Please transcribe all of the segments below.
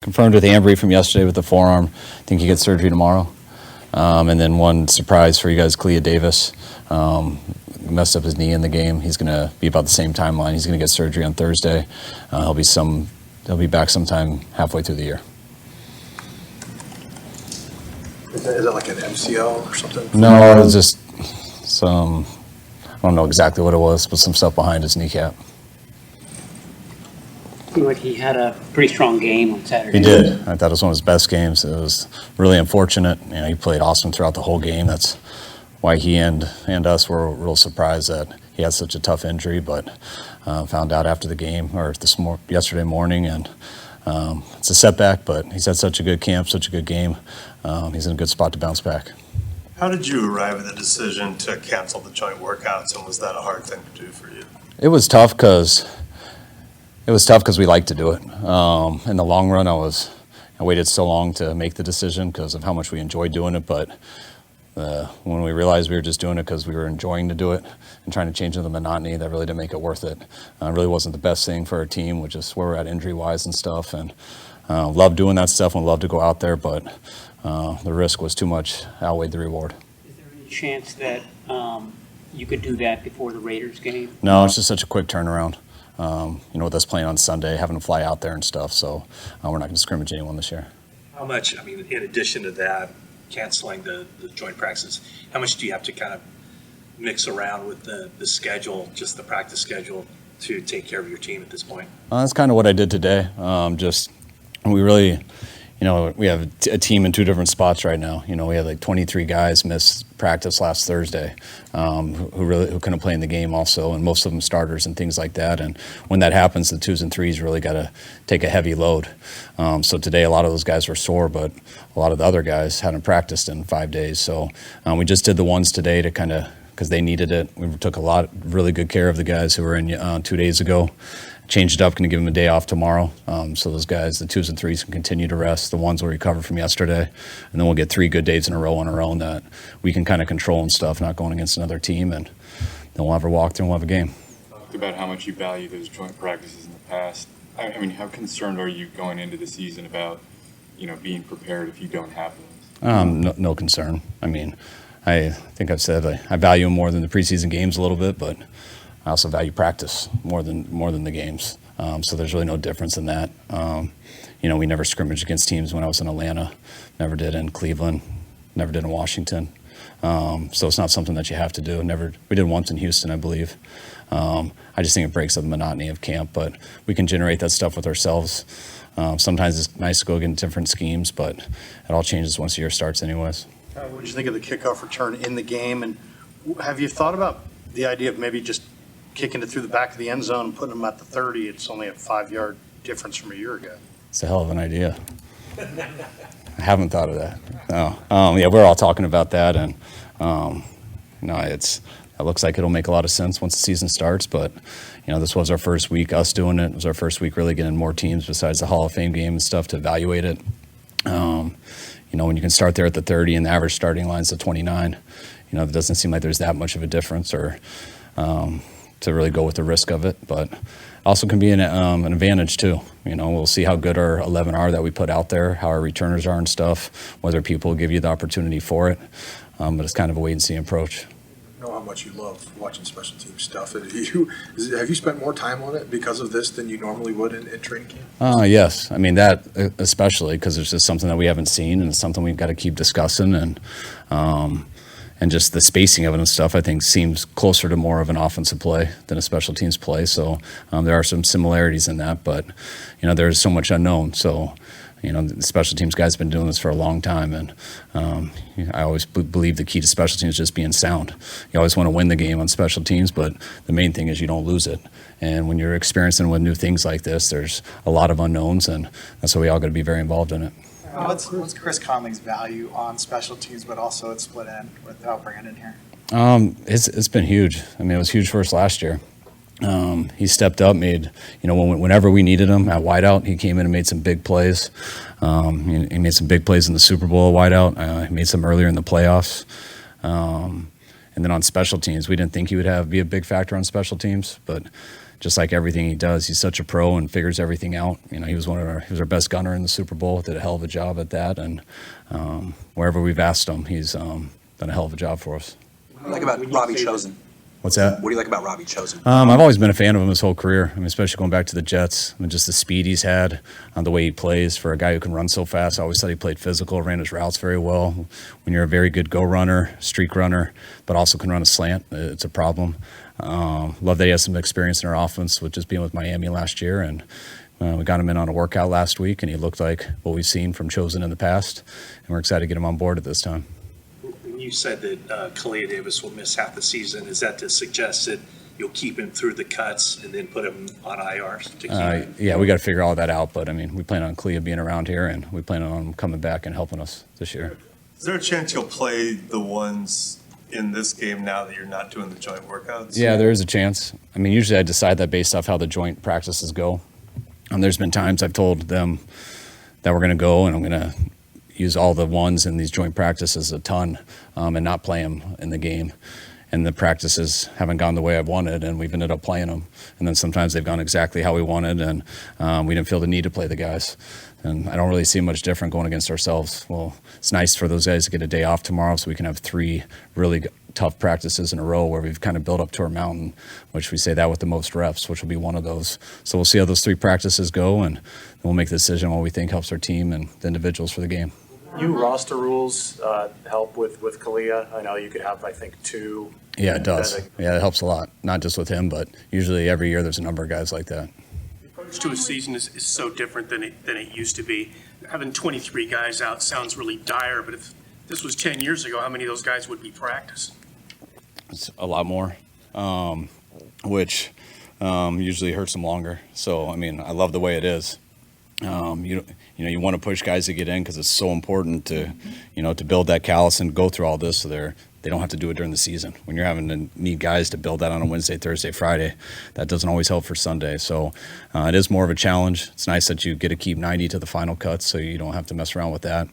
confirmed with Ambry from yesterday with the forearm. I think he gets surgery tomorrow. And then one surprise for you guys, Kalia Davis. Messed up his knee in the game. He's going to be about the same timeline. He's going to get surgery on Thursday. He'll be back sometime halfway through the year. Is that like an MCL or something? No, it was just some, I don't know exactly what it was, but some stuff behind his kneecap. Seemed like he had a pretty strong game on Saturday. He did. I thought it was one of his best games. It was really unfortunate. He played awesome throughout the whole game. That's why he and us were real surprised that he had such a tough injury, but found out after the game or yesterday morning, and it's a setback, but he's had such a good camp, such a good game. He's in a good spot to bounce back. How did you arrive at the decision to cancel the joint workouts, and was that a hard thing to do for you? It was tough because we like to do it. In the long run, I waited so long to make the decision because of how much we enjoyed doing it, but when we realized we were just doing it because we were enjoying to do it and trying to change the monotony, that really didn't make it worth it. It really wasn't the best thing for our team, which is where we're at injury-wise and stuff. And love doing that stuff and love to go out there, but the risk was too much, outweighed the reward. Is there any chance that you could do that before the Raiders game? No, it's just such a quick turnaround. With us playing on Sunday, having to fly out there and stuff, so we're not going to scrimmage anyone this year. How much, in addition to that, canceling the joint practices, how much do you have to kind of mix around with the schedule, just the practice schedule, to take care of your team at this point? That's kind of what I did today. We really, we have a team in two different spots right now. We have like 23 guys miss practice last Thursday who couldn't play in the game also, and most of them starters and things like that. And when that happens, the 2s and 3s really got to take a heavy load. So today a lot of those guys were sore, but a lot of the other guys hadn't practiced in 5 days. So we just did the ones today to kind of, because they needed it. We took really good care of the guys who were in 2 days ago. Changed it up, going to give them a day off tomorrow. So those guys, the 2s and 3s, can continue to rest. The ones will recover from yesterday. And then we'll get 3 good days in a row on our own that we can kind of control and stuff, not going against another team. And then we'll have a walkthrough and we'll have a game. Talked about how much you value those joint practices in the past. How concerned are you going into the season about, being prepared if you don't have those? No concern. I think I've said I value them more than the preseason games a little bit, but I also value practice more than the games. So there's really no difference in that. We never scrimmaged against teams when I was in Atlanta, never did in Cleveland, never did in Washington. So it's not something that you have to do. We did once in Houston, I believe. I just think it breaks up the monotony of camp, but we can generate that stuff with ourselves. Sometimes it's nice to go against different schemes, but it all changes once the year starts anyways. What did you think of the kickoff return in the game? And have you thought about the idea of maybe just kicking it through the back of the end zone and putting them at the 30? It's only a 5-yard difference from a year ago. It's a hell of an idea. I haven't thought of that. No. We're all talking about that, and it looks like it'll make a lot of sense once the season starts. But this was our first week, us doing it. It was our first week really getting more teams besides the Hall of Fame game and stuff to evaluate it. When you can start there at the 30 and the average starting line's at 29, it doesn't seem like there's that much of a difference or to really go with the risk of it. But also can be an advantage too. We'll see how good our 11 are that we put out there, how our returners are and stuff, whether people give you the opportunity for it. But it's kind of a wait and see approach. I know how much you love watching special team stuff. Have you spent more time on it because of this than you normally would in training camp? Yes. That especially because it's just something that we haven't seen, and it's something we've got to keep discussing. And just the spacing of it and stuff, I think, seems closer to more of an offensive play than a special teams play. So there are some similarities in that, but, there's so much unknown. So, the special teams guys have been doing this for a long time, and I always believe the key to special teams is just being sound. You always want to win the game on special teams, but the main thing is you don't lose it. And when you're experiencing with new things like this, there's a lot of unknowns, and that's why we all got to be very involved in it. What's Chris Conley's value on special teams, but also at split end without Brandon here? It's been huge. It was huge for us last year. He stepped up, made, whenever we needed him at wideout, he came in and made some big plays. He made some big plays in the Super Bowl at wideout. He made some earlier in the playoffs. And then on special teams, we didn't think he would be a big factor on special teams, but just like everything he does, he's such a pro and figures everything out. You know, he was our best gunner in the Super Bowl, did a hell of a job at that, and wherever we've asked him, he's done a hell of a job for us. What do you like about Robbie Chosen? What's that? What do you like about Robbie Chosen? I've always been a fan of him his whole career. I mean, especially going back to the Jets. I mean, just the speed he's had, the way he plays for a guy who can run so fast. I always thought he played physical, ran his routes very well. When you're a very good go runner, streak runner, but also can run a slant, it's a problem. Love that he has some experience in our offense with just being with Miami last year, and we got him in on a workout last week, and he looked like what we've seen from Chosen in the past, and we're excited to get him on board at this time. You said that Kalia Davis will miss half the season. Is that to suggest that you'll keep him through the cuts and then put him on IR to keep him? Yeah, we got to figure all that out, but I mean, we plan on Kalia being around here, and we plan on him coming back and helping us this year. Is there a chance you'll play the ones in this game now that you're not doing the joint workouts? Yeah, there is a chance. I mean, usually I decide that based off how the joint practices go. There's been times I've told them that we're going to go, and I'm going to use all the ones in these joint practices a ton and not play them in the game. And the practices haven't gone the way I've wanted, and we've ended up playing them. And then sometimes they've gone exactly how we wanted, and we didn't feel the need to play the guys. And I don't really see much different going against ourselves. Well, it's nice for those guys to get a day off tomorrow so we can have 3 really tough practices in a row where we've kind of built up to our mountain, which we say that with the most reps, which will be one of those. So we'll see how those 3 practices go, and then we'll make the decision on what we think helps our team and the individuals for the game. You roster rules help with Kalia. I know you could have, I think, 2. Yeah, it does. Yeah, it helps a lot. Not just with him, but usually every year there's a number of guys like that. The approach to a season is so different than it used to be. Having 23 guys out sounds really dire, but if this was 10 years ago, how many of those guys would be practiced? It's a lot more, which usually hurts them longer. So, I mean, I love the way it is. You want to push guys to get in because it's so important to build that callus and go through all this so they don't have to do it during the season. When you're having to need guys to build that on a Wednesday, Thursday, Friday, that doesn't always help for Sunday. So it is more of a challenge. It's nice that you get to keep 90 to the final cut so you don't have to mess around with that.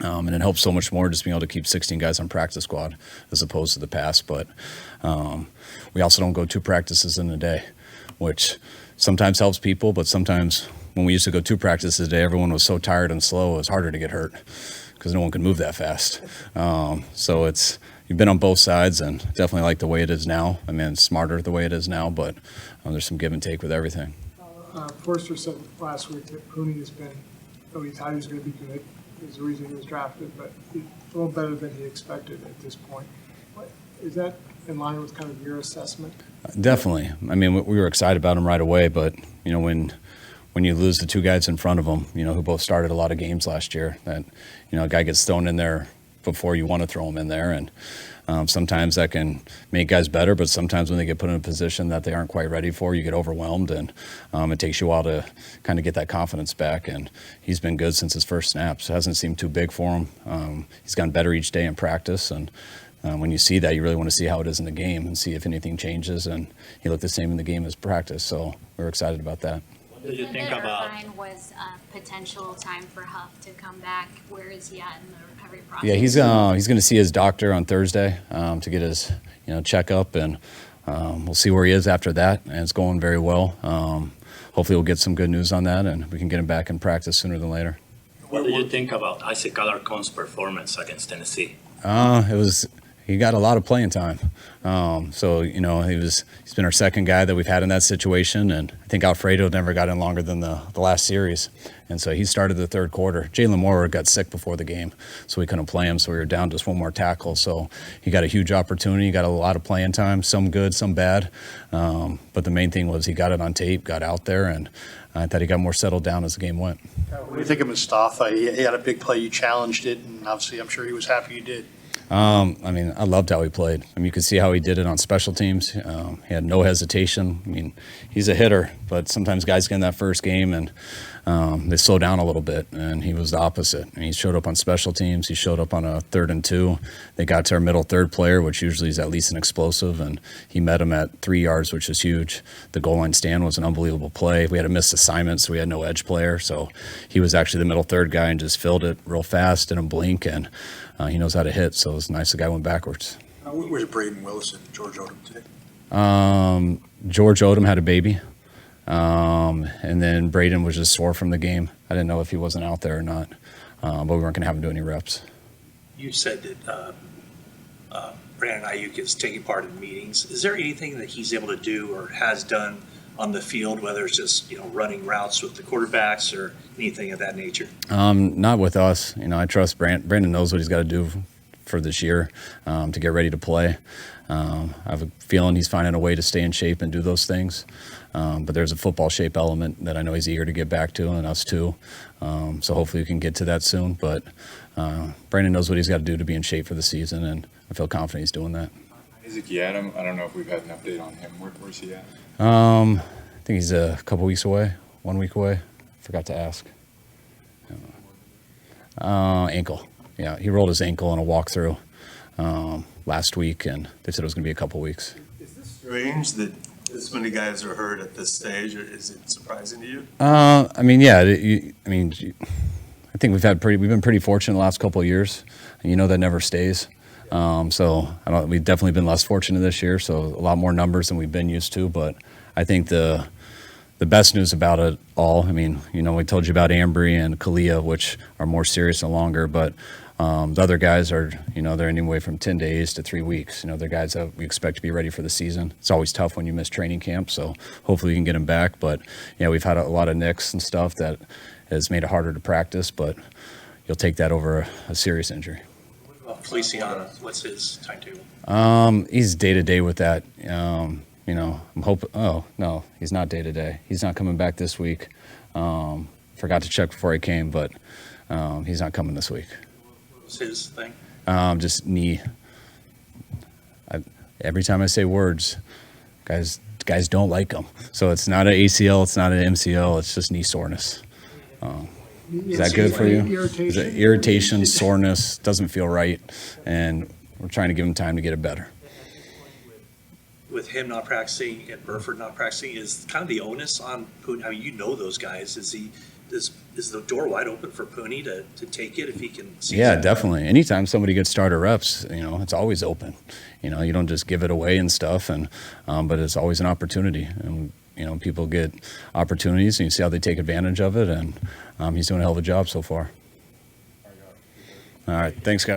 And it helps so much more just being able to keep 16 guys on practice squad as opposed to the past. But we also don't go 2 practices in a day, which sometimes helps people, but sometimes when we used to go 2 practices a day, everyone was so tired and slow, it was harder to get hurt because no one could move that fast. So you've been on both sides, and definitely like the way it is now. I mean, it's smarter the way it is now, but there's some give and take with everything. Forster said last week that Cooney has been, though he thought he was going to be good, is the reason he was drafted, but he's a little better than he expected at this point. Is that in line with kind of your assessment? Definitely. I mean, we were excited about him right away, but when you lose the 2 guys in front of him, who both started a lot of games last year, that a guy gets thrown in there before you want to throw him in there, and sometimes that can make guys better, but sometimes when they get put in a position that they aren't quite ready for, you get overwhelmed, and it takes you a while to kind of get that confidence back. And he's been good since his first snaps. It hasn't seemed too big for him. He's gotten better each day in practice, and when you see that, you really want to see how it is in the game and see if anything changes. And he looked the same in the game as practice, so we're excited about that. What did you think about? Irvine was a potential time for Huff to come back. Where is he at in the recovery process? Yeah, he's going to see his doctor on Thursday to get his checkup, and we'll see where he is after that. And it's going very well. Hopefully, we'll get some good news on that, and we can get him back in practice sooner than later. What did you think about Isaac Alarcon's performance against Tennessee? He got a lot of playing time. So, he's been our second guy that we've had in that situation. And I think Alfredo never got in longer than the last series. And so he started the 3rd quarter. Jalen Moore got sick before the game, so we couldn't play him. So we were down just 1 more tackle. So he got a huge opportunity, got a lot of playing time, some good, some bad. But the main thing was he got it on tape, got out there, and I thought he got more settled down as the game went. What do you think of Mustafa? He had a big play, you challenged it, and obviously I'm sure he was happy you did. I mean, I loved how he played. I mean, you could see how he did it on special teams. He had no hesitation. I mean, he's a hitter, but sometimes guys get in that first game and they slow down a little bit, and he was the opposite. And he showed up on special teams. He showed up on a 3rd and 2. They got to our middle 3rd player, which usually is at least an explosive, and he met him at 3 yards, which is huge. The goal line stand was an unbelievable play. We had a missed assignment, so we had no edge player. So he was actually the middle 3rd guy and just filled it real fast in a blink, and he knows how to hit, so it's nice the guy went backwards. Where's Braden Willis and George Odom today? George Odom had a baby. And then Braden was just sore from the game. I didn't know if he wasn't out there or not, but we weren't going to have him do any reps. You said that Brandon Ayuk is taking part in meetings. Is there anything that he's able to do or has done on the field, whether it's just running routes with the quarterbacks or anything of that nature? Not with us. I trust Brandon knows what he's got to do for this year to get ready to play. I have a feeling he's finding a way to stay in shape and do those things. But there's a football shape element that I know he's eager to get back to, and us too. So hopefully we can get to that soon. But Brandon knows what he's got to do to be in shape for the season, and I feel confident he's doing that. Isaac Yiadom, I don't know if we've had an update on him. Where's he at? I think he's a couple weeks away, 1 week away. Forgot to ask. Ankle. Yeah, he rolled his ankle in a walkthrough last week, and they said it was going to be a couple weeks. Is this strange that this many guys are hurt at this stage, or is it surprising to you? I think we've been pretty fortunate the last couple of years, and that never stays. We've definitely been less fortunate this year, so a lot more numbers than we've been used to. But I think the best news about it all, we told you about Ambry and Kalia, which are more serious and longer, but the other guys are, they're anywhere from 10 days to 3 weeks. They're guys that we expect to be ready for the season. It's always tough when you miss training camp, so hopefully we can get them back. But, we've had a lot of nicks and stuff that has made it harder to practice, but you'll take that over a serious injury. Feliciano, what's his timetable? He's day-to-day with that. I'm hoping. Oh no, he's not day-to-day. He's not coming back this week. Forgot to check before he came, but he's not coming this week. What was his thing? Just knee. Every time I say words, guys don't like them. So it's not an ACL, it's not an MCL, it's just knee soreness. Is that good for you? Is it irritation, soreness, doesn't feel right, and we're trying to give him time to get it better. With him not practicing and Burford not practicing, is kind of the onus on Pooney? Those guys. Is the door wide open for Pooney to take it if he can see? Yeah, definitely. Anytime somebody gets starter reps, it's always open. You don't just give it away and stuff, and but it's always an opportunity. And people get opportunities, and you see how they take advantage of it, and he's doing a hell of a job so far. All right, thanks, guys.